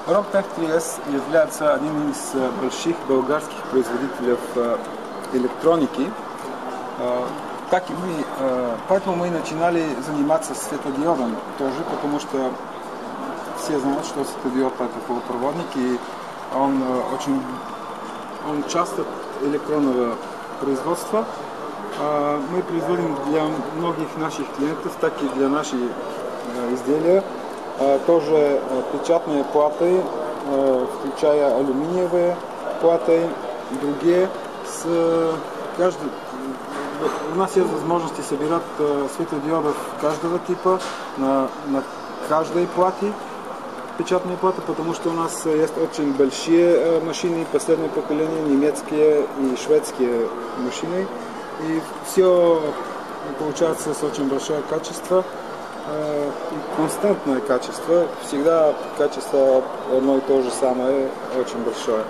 Rocktech 3S является одним из больших болгарских производителей электроники. Так и мы, поэтому мы начинали заниматься светодиодом тоже, потому что все знают, что светодиод это полупроводник, и он часто электронного производства. Мы производим для многих наших клиентов, так и для наших изделия, тоже печатные платы, включая алюминиевые платы и другие. У нас есть возможности собирать светодиодов каждого типа на каждой плате, печатные платы, потому что у нас есть очень большие машины, последнее поколение, немецкие и шведские машины. И все получается с очень большое качество и константное качество. Всегда качество одно и то же самое, очень большое.